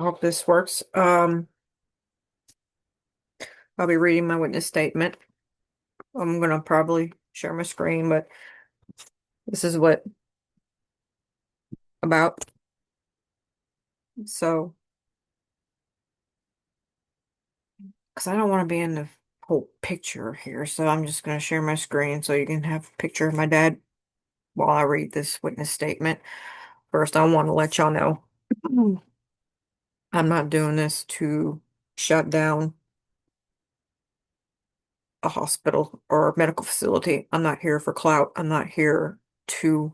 I hope this works. I'll be reading my witness statement. I'm gonna probably share my screen, but this is what about. So, because I don't want to be in the whole picture here, so I'm just gonna share my screen so you can have a picture of my dad while I read this witness statement. First, I want to let y'all know I'm not doing this to shut down a hospital or a medical facility. I'm not here for clout. I'm not here to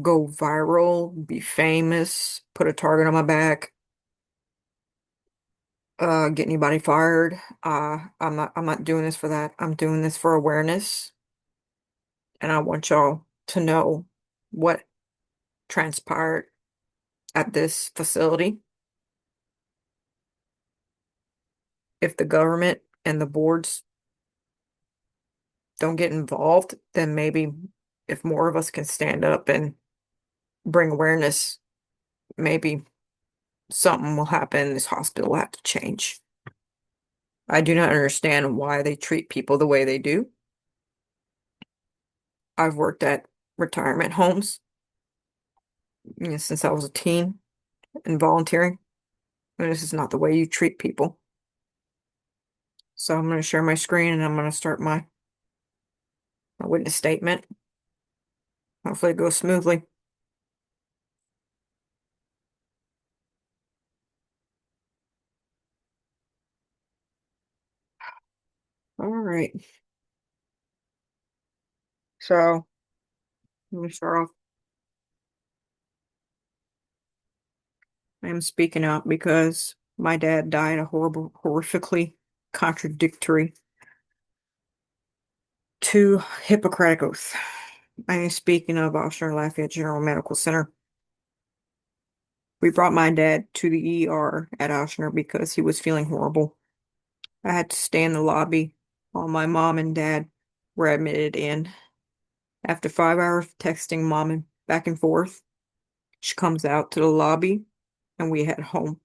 go viral, be famous, put a target on my back, get anybody fired. I'm not doing this for that. I'm doing this for awareness, and I want y'all to know what transpired at this facility. If the government and the boards don't get involved, then maybe if more of us can stand up and bring awareness, maybe something will happen. This hospital will have to change. I do not understand why they treat people the way they do. I've worked at retirement homes, since I was a teen and volunteering, and this is not the way you treat people. So I'm going to share my screen and I'm going to start my witness statement. Hopefully it goes smoothly. All right. So let me start off. I am speaking out because my dad died a horrible, horrifically contradictory to Hippocratic Oath. I am speaking of Oshner Lafayette General Medical Center. We brought my dad to the ER at Oshner because he was feeling horrible. I had to stay in the lobby while my mom and dad were admitted in. After 5 hours of texting mom and back and forth, she comes out to the lobby and we head home.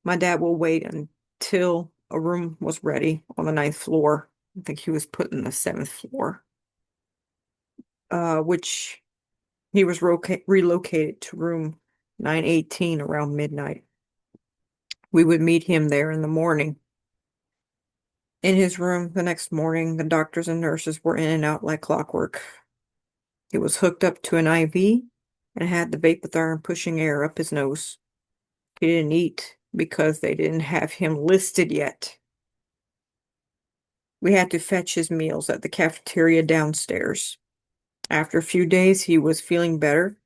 My dad will wait until a room was ready on the ninth floor. I think he was put in the seventh floor, which he was relocated to room 918 around midnight. We would meet him there in the morning. In his room the next morning, the doctors and nurses were in and out like clockwork. He was hooked up to an IV and had the vapotherm pushing air up his nose. He didn't eat because they didn't have him listed yet. We had to fetch his meals at the cafeteria downstairs. After a few days, he was feeling better,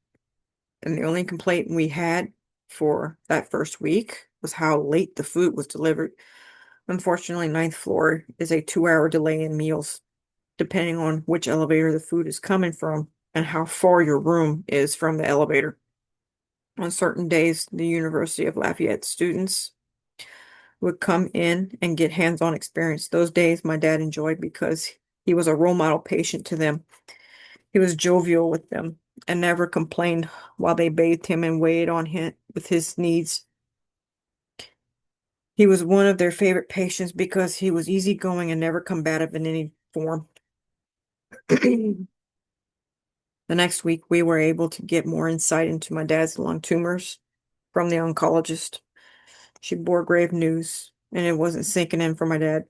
and the only complaint we had for that first week was how late the food was delivered. Unfortunately, ninth floor is a 2-hour delay in meals, depending on which elevator the food is coming from and how far your room is from the elevator. On certain days, the University of Lafayette students would come in and get hands-on experience. Those days my dad enjoyed because he was a role model patient to them. He was jovial with them and never complained while they bathed him and weighed on him with his needs. He was one of their favorite patients because he was easygoing and never combative in any form. The next week, we were able to get more insight into my dad's lung tumors from the oncologist. She bore grave news, and it wasn't sinking in for my dad.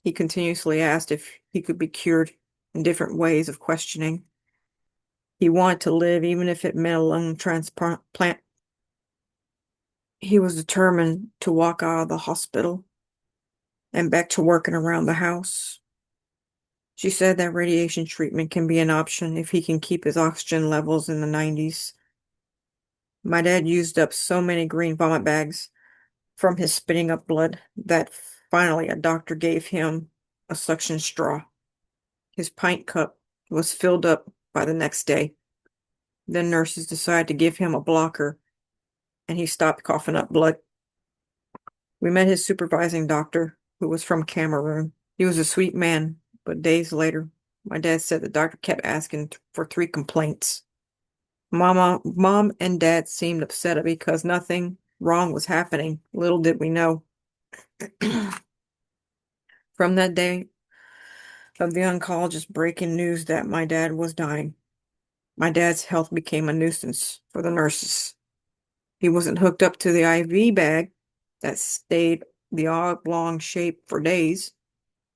He continuously asked if he could be cured in different ways of questioning. He wanted to live, even if it meant a lung transplant. He was determined to walk out of the hospital and back to working around the house. She said that radiation treatment can be an option if he can keep his oxygen levels in the 90s. My dad used up so many green vomit bags from his spitting up blood that finally a doctor gave him a suction straw. His pint cup was filled up by the next day. Then nurses decided to give him a blocker, and he stopped coughing up blood. We met his supervising doctor, who was from Cameroon. He was a sweet man, but days later, my dad said the doctor kept asking for 3 complaints. Mom and dad seemed upset because nothing wrong was happening. Little did we know. From that day of the oncologist breaking news that my dad was dying, my dad's health became a nuisance for the nurses. He wasn't hooked up to the IV bag that stayed the oblong shape for days.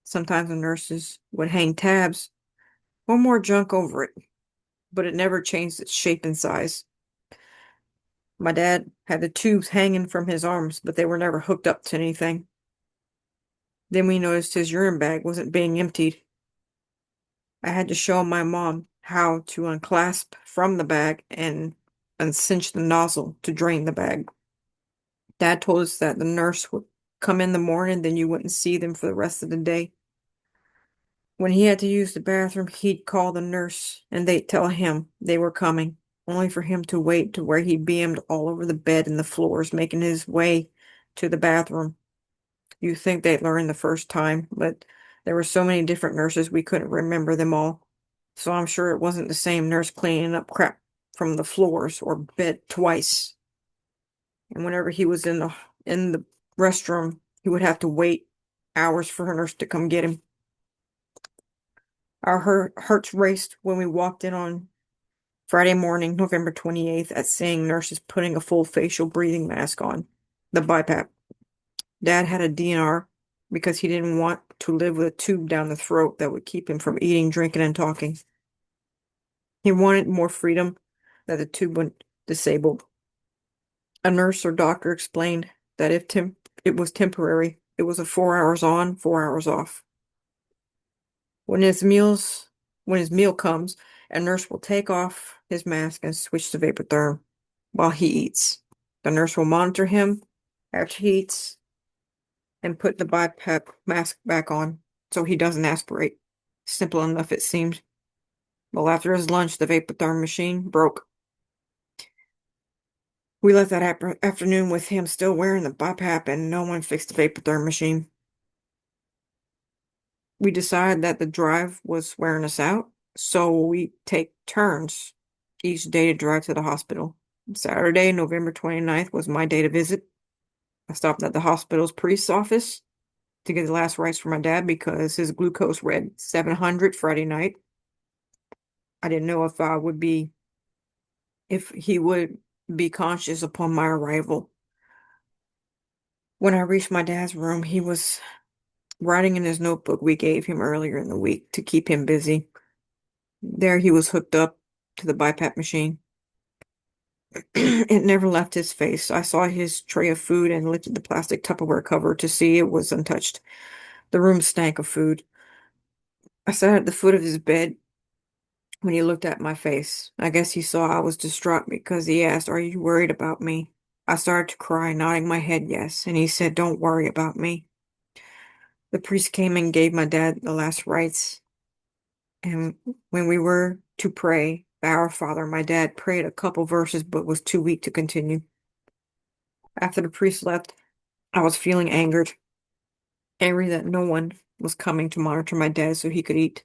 Sometimes the nurses would hang tabs or more junk over it, but it never changed its shape and size. My dad had the tubes hanging from his arms, but they were never hooked up to anything. Then we noticed his urine bag wasn't being emptied. I had to show my mom how to unclasp from the bag and uncinch the nozzle to drain the bag. Dad told us that the nurse would come in the morning, then you wouldn't see them for the rest of the day. When he had to use the bathroom, he'd call the nurse and they'd tell him they were coming, only for him to wait to where he beamed all over the bed and the floors, making his way to the bathroom. You think they'd learn the first time, but there were so many different nurses we couldn't remember them all. So I'm sure it wasn't the same nurse cleaning up crap from the floors or bed twice. And whenever he was in the restroom, he would have to wait hours for her nurse to come get him. Our hearts raced when we walked in on Friday morning, November 28th, at seeing nurses putting a full facial breathing mask on, the BiPAP. Dad had a DNR because he didn't want to live with a tube down the throat that would keep him from eating, drinking, and talking. He wanted more freedom that the tube wouldn't disable. A nurse or doctor explained that if it was temporary, it was a 4 hours on, 4 hours off. When his meal comes, a nurse will take off his mask and switch to Vapotherm while he eats. The nurse will monitor him after he eats and put the BiPAP mask back on so he doesn't aspirate. Simple enough it seemed. Well, after his lunch, the Vapotherm machine broke. We left that afternoon with him still wearing the BiPAP and no one fixed the Vapotherm machine. We decided that the drive was wearing us out, so we take turns each day to drive to the hospital. Saturday, November 29th, was my day to visit. I stopped at the hospital's priest's office to get the last rites for my dad because his glucose read 700 Friday night. I didn't know if he would be conscious upon my arrival. When I reached my dad's room, he was writing in his notebook we gave him earlier in the week to keep him busy. There he was hooked up to the BiPAP machine. It never left his face. I saw his tray of food and lifted the plastic Tupperware cover to see it was untouched. The room stank of food. I sat at the foot of his bed when he looked at my face. I guess he saw I was distraught because he asked, "Are you worried about me?" I started to cry, nodding my head yes, and he said, "Don't worry about me." The priest came and gave my dad the last rites, and when we were to pray, Our Father, my dad prayed a couple verses but was too weak to continue. After the priest left, I was feeling angered. Angry that no one was coming to monitor my dad so he could eat.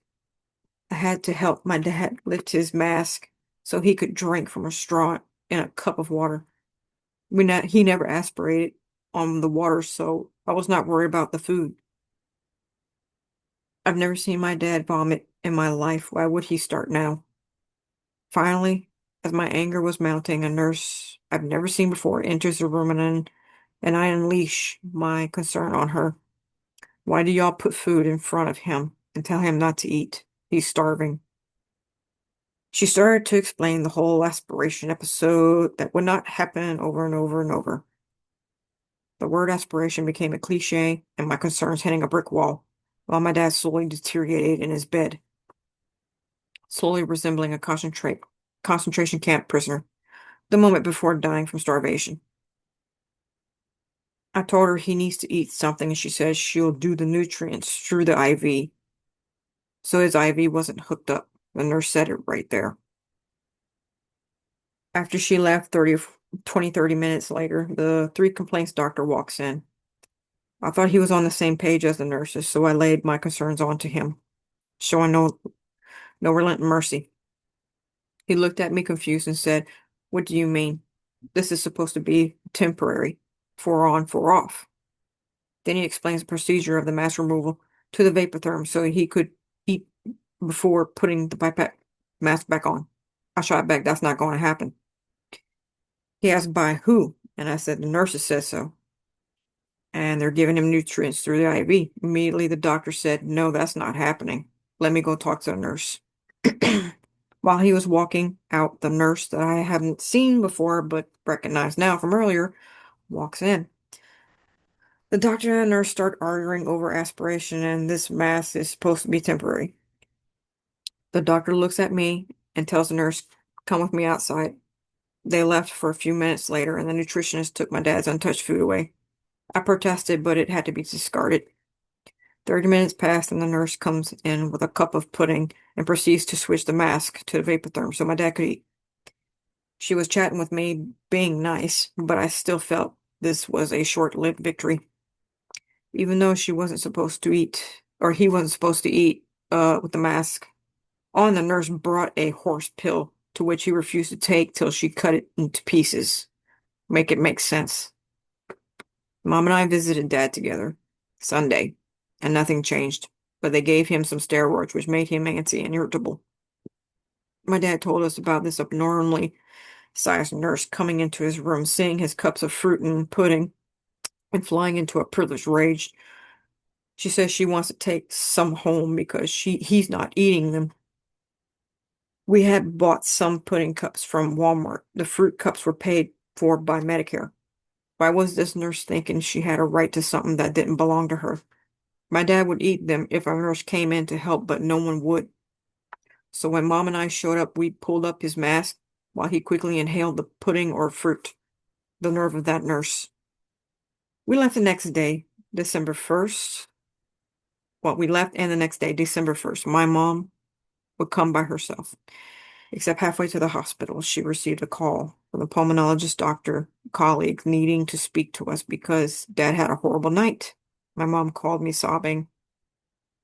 I had to help my dad lift his mask so he could drink from a straw in a cup of water. He never aspirated on the water, so I was not worried about the food. I've never seen my dad vomit in my life. Why would he start now? Finally, as my anger was mounting, a nurse I've never seen before enters the room and I unleash my concern on her. Why do y'all put food in front of him and tell him not to eat? He's starving. She started to explain the whole aspiration episode that would not happen over and over and over. The word aspiration became a cliche and my concerns hitting a brick wall while my dad slowly deteriorated in his bed, slowly resembling a concentration camp prisoner, the moment before dying from starvation. I told her he needs to eat something and she says she'll do the nutrients through the IV. So his IV wasn't hooked up. The nurse said it right there. After she left 30 minutes later, the 3 complaints doctor walks in. I thought he was on the same page as the nurses, so I laid my concerns onto him, showing no relenting mercy. He looked at me confused and said, "What do you mean? This is supposed to be temporary, 4 on, 4 off. Then he explains the procedure of the mask removal to the vapotherm so he could eat before putting the pipette mask back on. I shot back, that's not going to happen. He asked by who, and I said the nurses said so. And they're giving him nutrients through the IV. Immediately the doctor said, no, that's not happening. Let me go talk to the nurse. While he was walking out, the nurse that I haven't seen before but recognize now from earlier walks in. The doctor and the nurse start arguing over aspiration, and this mask is supposed to be temporary. The doctor looks at me and tells the nurse, come with me outside. They left for a few minutes later, and the nutritionist took my dad's untouched food away. I protested, but it had to be discarded. 30 minutes passed, and the nurse comes in with a cup of pudding and proceeds to switch the mask to the vapotherm so my dad could eat. She was chatting with me, being nice, but I still felt this was a short-lived victory. Even though she wasn't supposed to eat, or he wasn't supposed to eat with the mask on, the nurse brought a horse pill, to which he refused to take till she cut it into pieces. Make it make sense. Mom and I visited Dad together Sunday, and nothing changed, but they gave him some steroids, which made him antsy and irritable. My dad told us about this abnormally sized nurse coming into his room, seeing his cups of fruit and pudding, and flying into a privileged rage. She says she wants to take some home because he's not eating them. We had bought some pudding cups from Walmart. The fruit cups were paid for by Medicare. Why was this nurse thinking she had a right to something that didn't belong to her? My dad would eat them if a nurse came in to help, but no one would. So when Mom and I showed up, we pulled up his mask while he quickly inhaled the pudding or fruit. The nerve of that nurse. We left the next day, December 1st. Well, we left and the next day, December 1st. My mom would come by herself. Except halfway to the hospital, she received a call from the pulmonologist doctor colleague needing to speak to us because Dad had a horrible night. My mom called me sobbing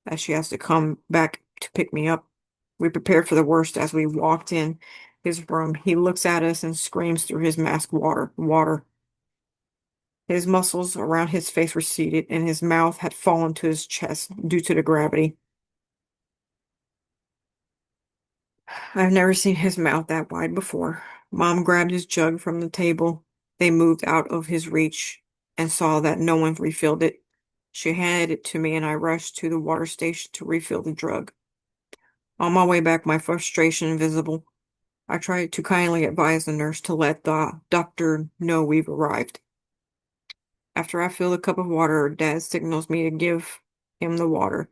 as she has to come back to pick me up. We prepared for the worst as we walked in his room. He looks at us and screams through his mask, water, water. His muscles around his face receded and his mouth had fallen to his chest due to the gravity. I've never seen his mouth that wide before. Mom grabbed his jug from the table. They moved out of his reach and saw that no one refilled it. She handed it to me and I rushed to the water station to refill the jug. On my way back, my frustration visible. I tried to kindly advise the nurse to let the doctor know we've arrived. After I fill a cup of water, Dad signals me to give him the water.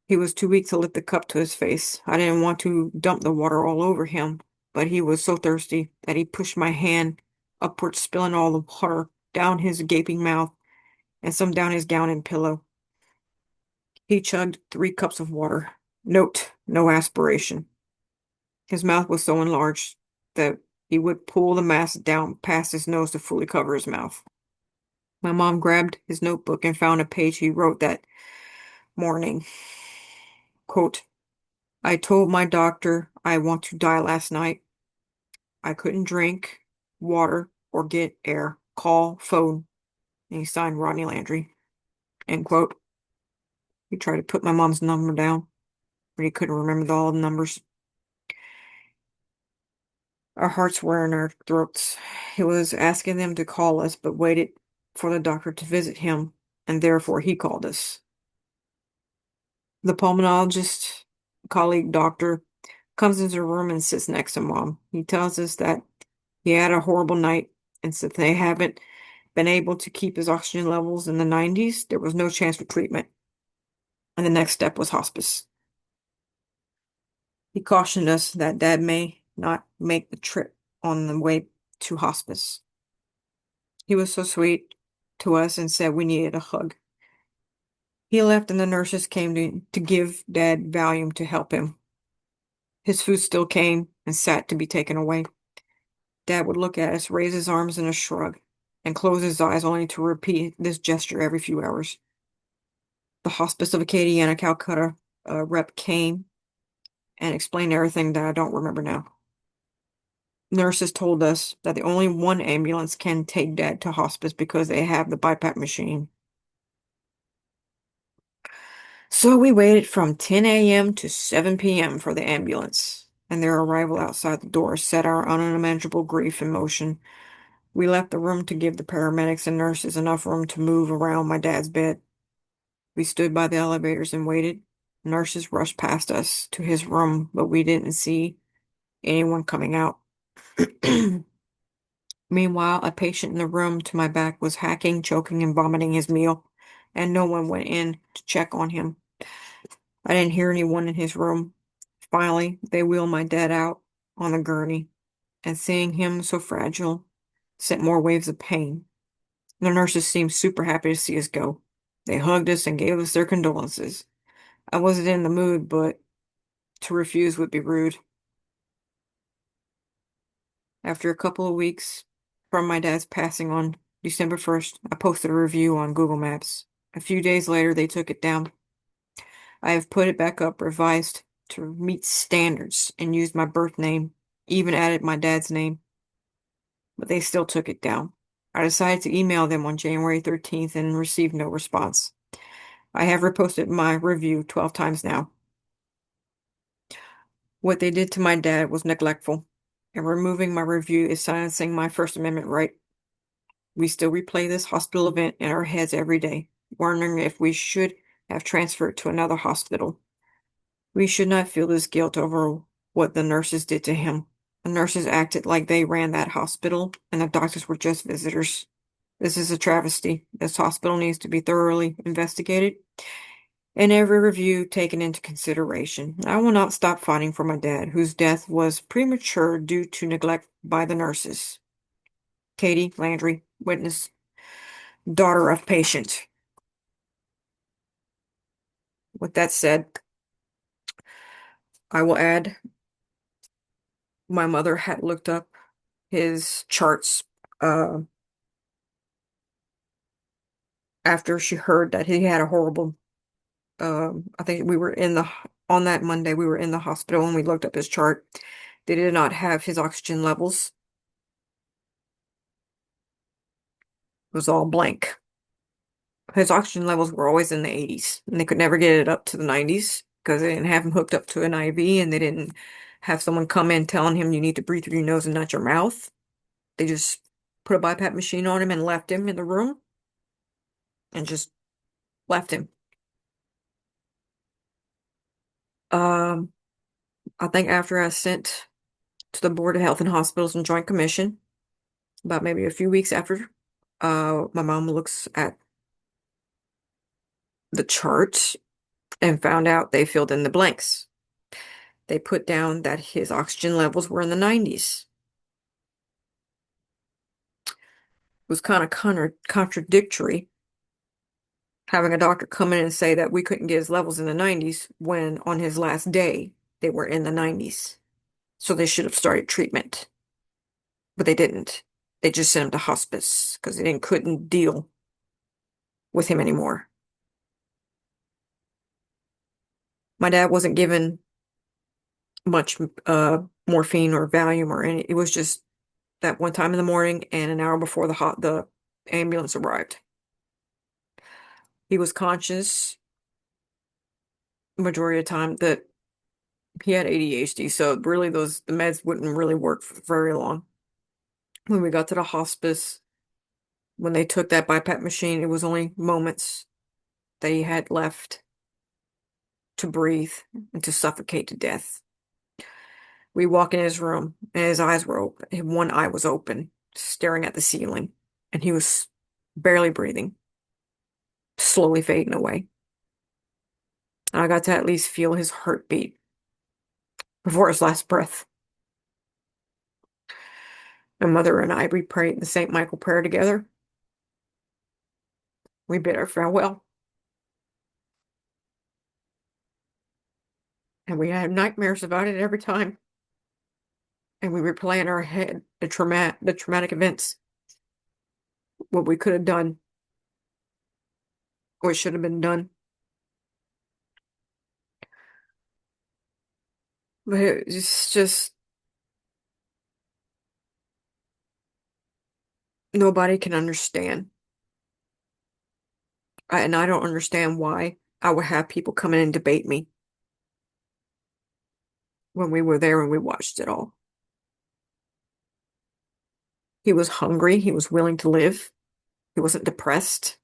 He was too weak to lift the cup to his face. I didn't want to dump the water all over him, but he was so thirsty that he pushed my hand upward, spilling all the water down his gaping mouth and some down his gown and pillow. He chugged 3 cups of water. Note, no aspiration. His mouth was so enlarged that he would pull the mask down past his nose to fully cover his mouth. My mom grabbed his notebook and found a page he wrote that morning. Quote, I told my doctor I want to die last night. I couldn't drink water or get air. Call, phone. And he signed Rodney Landry. End quote. He tried to put my mom's number down, but he couldn't remember all the numbers. Our hearts were in our throats. He was asking them to call us, but waited for the doctor to visit him, and therefore he called us. The pulmonologist, colleague doctor, comes into the room and sits next to Mom. He tells us that he had a horrible night and said they haven't been able to keep his oxygen levels in the 90s. There was no chance for treatment. And the next step was hospice. He cautioned us that Dad may not make the trip on the way to hospice. He was so sweet to us and said we needed a hug. He left and the nurses came to give Dad Valium to help him. His food still came and sat to be taken away. Dad would look at us, raise his arms in a shrug, and close his eyes only to repeat this gesture every few hours. The hospice of Acadiana, Calcutta rep came and explained everything that I don't remember now. Nurses told us that the only one ambulance can take Dad to hospice because they have the BiPAP machine. So we waited from 10 a.m. to 7 p.m. for the ambulance, and their arrival outside the door set our unimaginable grief in motion. We left the room to give the paramedics and nurses enough room to move around my dad's bed. We stood by the elevators and waited. Nurses rushed past us to his room, but we didn't see anyone coming out. Meanwhile, a patient in the room to my back was hacking, choking, and vomiting his meal, and no one went in to check on him. I didn't hear anyone in his room. Finally, they wheeled my dad out on a gurney, and seeing him so fragile sent more waves of pain. The nurses seemed super happy to see us go. They hugged us and gave us their condolences. I wasn't in the mood, but to refuse would be rude. After a couple of weeks from my dad's passing on December 1st, I posted a review on Google Maps. A few days later, they took it down. I have put it back up, revised to meet standards, and used my birth name, even added my dad's name, but they still took it down. I decided to email them on January 13th and received no response. I have reposted my review 12 times now. What they did to my dad was neglectful, and removing my review is silencing my First Amendment right. We still replay this hospital event in our heads every day, wondering if we should have transferred to another hospital. We should not feel this guilt over what the nurses did to him. The nurses acted like they ran that hospital, and the doctors were just visitors. This is a travesty. This hospital needs to be thoroughly investigated and every review taken into consideration. I will not stop fighting for my dad, whose death was premature due to neglect by the nurses. Katie Landry, witness, daughter of patient. With that said, I will add my mother had looked up his charts after she heard that he had a horrible I think we were on that Monday we were in the hospital and we looked up his chart. They did not have his oxygen levels. It was all blank. His oxygen levels were always in the 80s, and they could never get it up to the 90s because they didn't have him hooked up to an IV, and they didn't have someone come in telling him you need to breathe through your nose and not your mouth. They just put a BiPAP machine on him and left him in the room and just left him. Um, I think after I sent to the Board of Health and Hospitals and Joint Commission, about maybe a few weeks after, my mom looks at the chart and found out they filled in the blanks. They put down that his oxygen levels were in the 90s. It was kind of contradictory having a doctor come in and say that we couldn't get his levels in the 90s when on his last day they were in the 90s. So they should have started treatment. But they didn't. They just sent him to hospice because they couldn't deal with him anymore. My dad wasn't given much morphine or Valium or any. It was just that one time in the morning and an hour before the ambulance arrived. He was conscious majority of the time that he had ADHD, so really the meds wouldn't really work for very long. When we got to the hospice, when they took that BiPAP machine, it was only moments that he had left to breathe and to suffocate to death. We walk in his room and his eyes were open. One eye was open, staring at the ceiling, and he was barely breathing, slowly fading away. And I got to at least feel his heartbeat before his last breath. My mother and I, we prayed the St. Michael prayer together. We bid our farewell. And we had nightmares about it every time. And we replay in our head the traumatic events, what we could have done, what should have been done. But it's just Nobody can understand. And I don't understand why I would have people come in and debate me when we were there and we watched it all. He was hungry. He was willing to live. He wasn't depressed.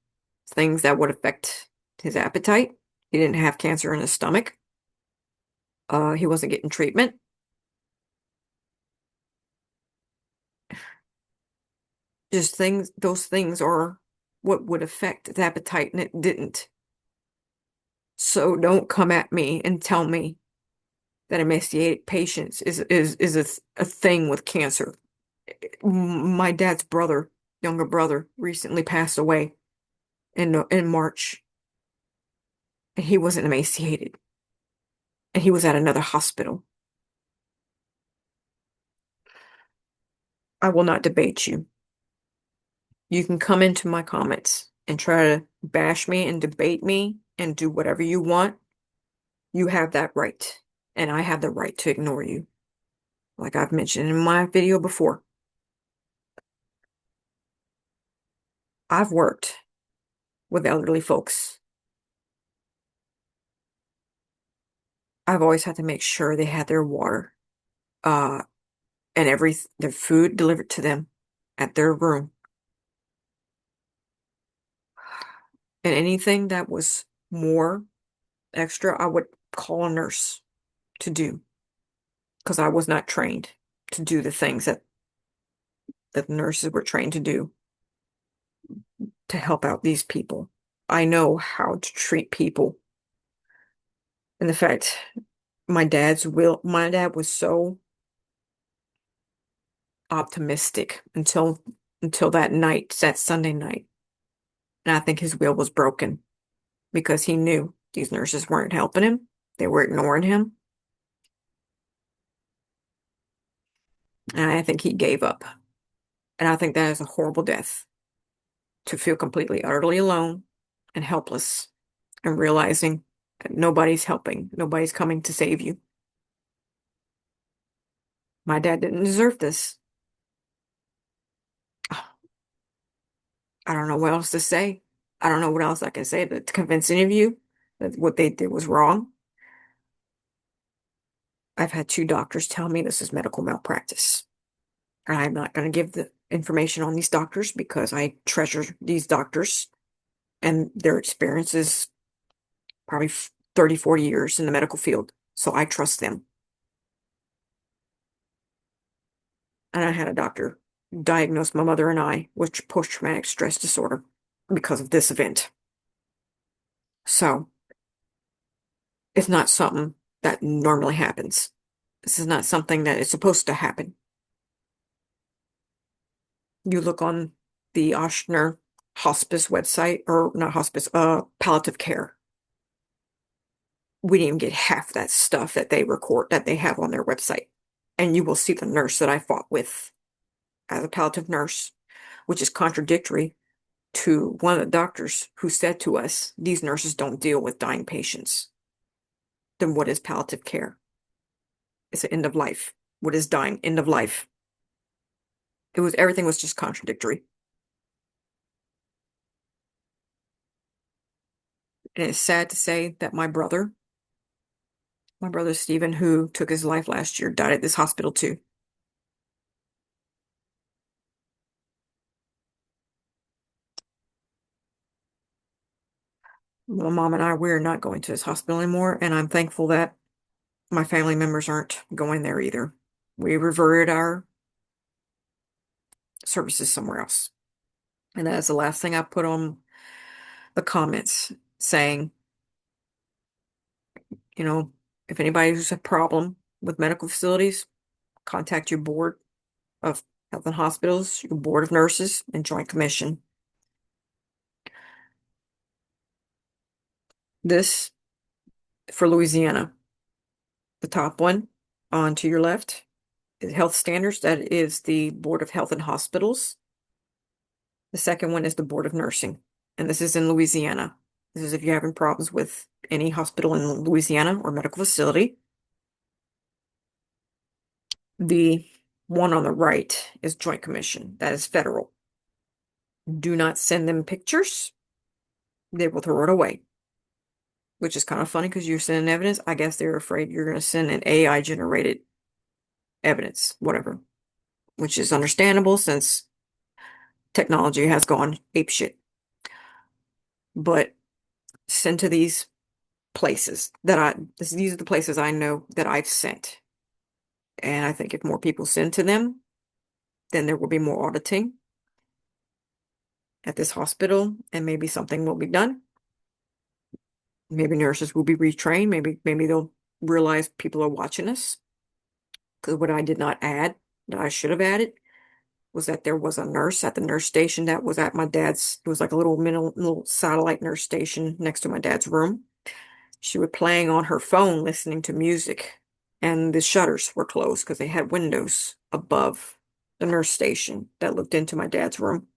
Things that would affect his appetite. He didn't have cancer in his stomach. He wasn't getting treatment. Just things, those things are what would affect his appetite, and it didn't. So don't come at me and tell me that emaciated patients is a thing with cancer. My dad's brother, younger brother, recently passed away in March, and he wasn't emaciated, and he was at another hospital. I will not debate you. You can come into my comments and try to bash me and debate me and do whatever you want. You have that right, and I have the right to ignore you, like I've mentioned in my video before. I've worked with elderly folks. I've always had to make sure they had their water, uh, and their food delivered to them at their room. And anything that was more extra, I would call a nurse to do because I was not trained to do the things that the nurses were trained to do to help out these people. I know how to treat people. And the fact my dad was so optimistic until that night, that Sunday night. And I think his will was broken because he knew these nurses weren't helping him. They were ignoring him. And I think he gave up. And I think that is a horrible death to feel completely, utterly alone and helpless and realizing that nobody's helping, nobody's coming to save you. My dad didn't deserve this. I don't know what else to say. I don't know what else I can say to convince any of you that what they did was wrong. I've had two doctors tell me this is medical malpractice. And I'm not going to give the information on these doctors because I treasure these doctors and their experiences probably 30, 40 years in the medical field. So I trust them. And I had a doctor diagnose my mother and I with post-traumatic stress disorder because of this event. So it's not something that normally happens. This is not something that is supposed to happen. You look on the Oshner hospice website, or not hospice, palliative care. We didn't even get half that stuff that they record, that they have on their website. And you will see the nurse that I fought with as a palliative nurse, which is contradictory to one of the doctors who said to us, these nurses don't deal with dying patients. Then what is palliative care? It's an end of life. What is dying? End of life. Everything was just contradictory. And it's sad to say that my brother Stephen, who took his life last year, died at this hospital too. My mom and I, we're not going to this hospital anymore, and I'm thankful that my family members aren't going there either. We reverted our services somewhere else. And that is the last thing I put on the comments saying, you know, if anybody has a problem with medical facilities, contact your board of health and hospitals, your board of nurses, and joint commission. This for Louisiana. The top one on to your left is health standards. That is the Board of Health and Hospitals. The second one is the Board of Nursing. And this is in Louisiana. This is if you're having problems with any hospital in Louisiana or medical facility. The one on the right is Joint Commission. That is federal. Do not send them pictures. They will throw it away, which is kind of funny because you're sending evidence. I guess they're afraid you're going to send an AI generated evidence, whatever, which is understandable since technology has gone apeshit. But send to these places these are the places I know that I've sent. And I think if more people send to them, then there will be more auditing at this hospital and maybe something will be done. Maybe nurses will be retrained. Maybe they'll realize people are watching us. Because what I did not add that I should have added was that there was a nurse at the nurse station that was at my dad's. It was like a little satellite nurse station next to my dad's room. She was playing on her phone, listening to music, and the shutters were closed because they had windows above the nurse station that looked into my dad's room.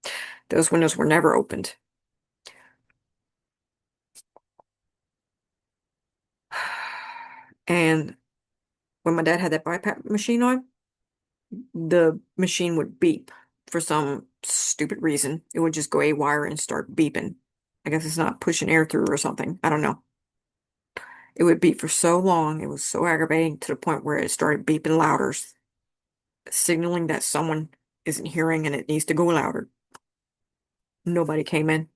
Those windows were never opened. And when my dad had that BiPAP machine on, the machine would beep for some stupid reason. It would just go haywire and start beeping. I guess it's not pushing air through or something. I don't know. It would beep for so long. It was so aggravating to the point where it started beeping louder, signaling that someone isn't hearing and it needs to go louder. Nobody came in.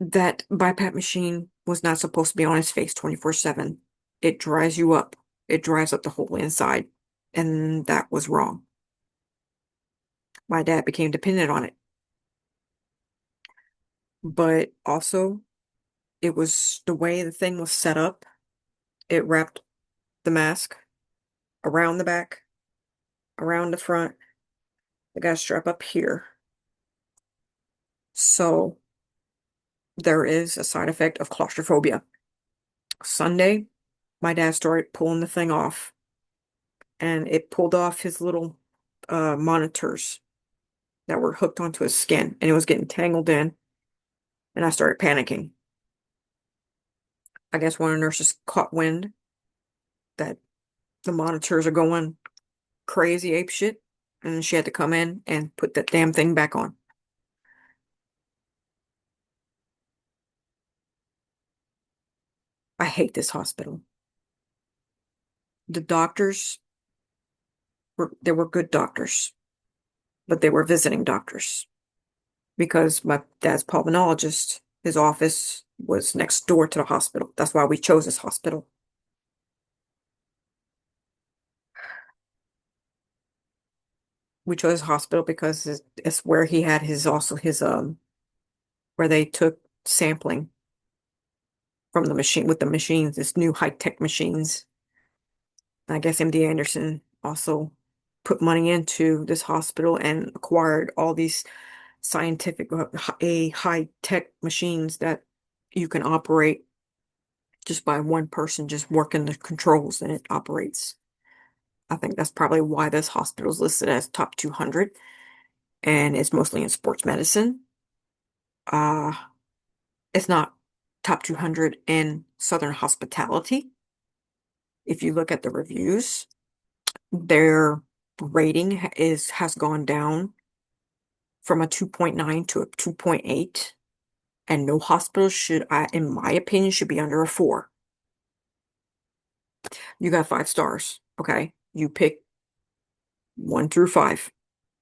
That BiPAP machine was not supposed to be on his face 24/7. It dries you up. It dries up the whole inside. And that was wrong. My dad became dependent on it. But also, it was the way the thing was set up. It wrapped the mask around the back, around the front. It got a strap up here. So there is a side effect of claustrophobia. Sunday, my dad started pulling the thing off, and it pulled off his little monitors that were hooked onto his skin, and it was getting tangled in, and I started panicking. I guess one of the nurses caught wind that the monitors are going crazy ape shit, and she had to come in and put that damn thing back on. I hate this hospital. The doctors they were good doctors, but they were visiting doctors because my dad's pulmonologist, his office was next door to the hospital. That's why we chose this hospital. We chose hospital because it's where he had his also his where they took sampling from the machine with the machines, this new high-tech machines. I guess MD Anderson also put money into this hospital and acquired all these scientific a high-tech machines that you can operate just by one person just working the controls and it operates. I think that's probably why this hospital is listed as top 200 and it's mostly in sports medicine. Uh, it's not top 200 in Southern hospitality. If you look at the reviews, their rating has gone down from a 2.9 to a 2.8, and no hospital should, in my opinion, should be under a 4. You got 5 stars, okay? You pick 1 through 5.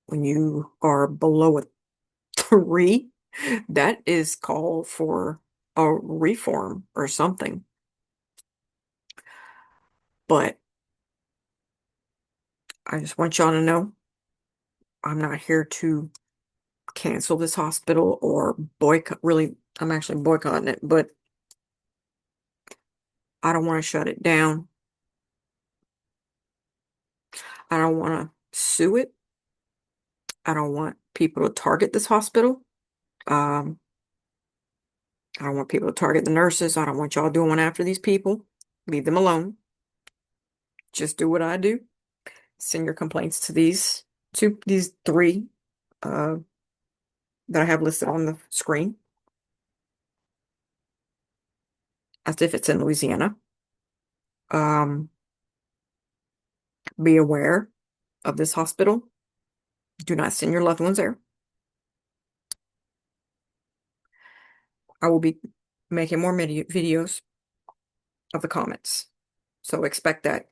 When you are below a 3, that is called for a reform or something. But I just want y'all to know I'm not here to cancel this hospital or boycott. Really, I'm actually boycotting it, but I don't want to shut it down. I don't want to sue it. I don't want people to target this hospital. Um, I don't want people to target the nurses. I don't want y'all doing one after these people. Leave them alone. Just do what I do. Send your complaints to these 3 uh, that I have listed on the screen, as if it's in Louisiana. Um, be aware of this hospital. Do not send your loved ones there. I will be making more videos of the comments. So expect that.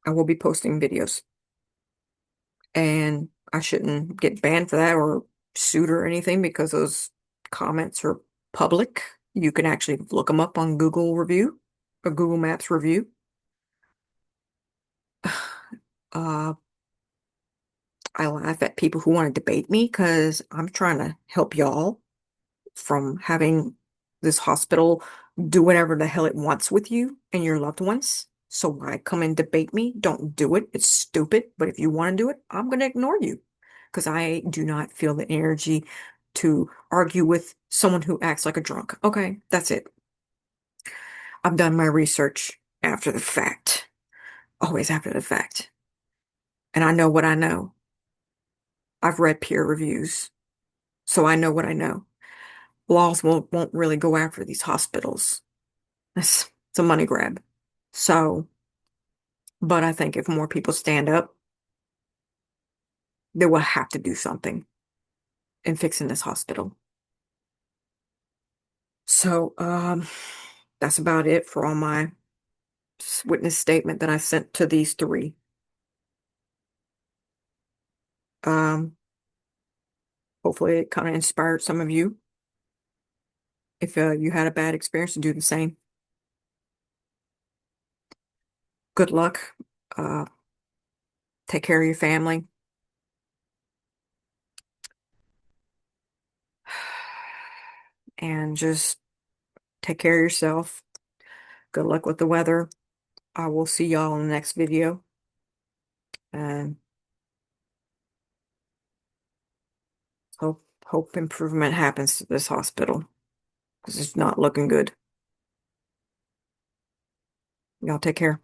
I will be posting videos. And I shouldn't get banned for that or sued or anything because those comments are public. You can actually look them up on Google review or Google Maps review. Uh, I laugh at people who want to debate me because I'm trying to help y'all from having this hospital do whatever the hell it wants with you and your loved ones. So why come and debate me? Don't do it. It's stupid. But if you want to do it, I'm going to ignore you because I do not feel the energy to argue with someone who acts like a drunk. Okay, that's it. I've done my research after the fact, always after the fact. And I know what I know. I've read peer reviews, so I know what I know. Laws won't really go after these hospitals. It's a money grab. So, but I think if more people stand up, they will have to do something in fixing this hospital. So, that's about it for all my witness statement that I sent to these three. Um, Hopefully it kind of inspired some of you. If you had a bad experience, to do the same. Good luck. Uh, take care of your family. And just take care of yourself. Good luck with the weather. I will see y'all in the next video. And hope improvement happens to this hospital because it's not looking good. Y'all take care.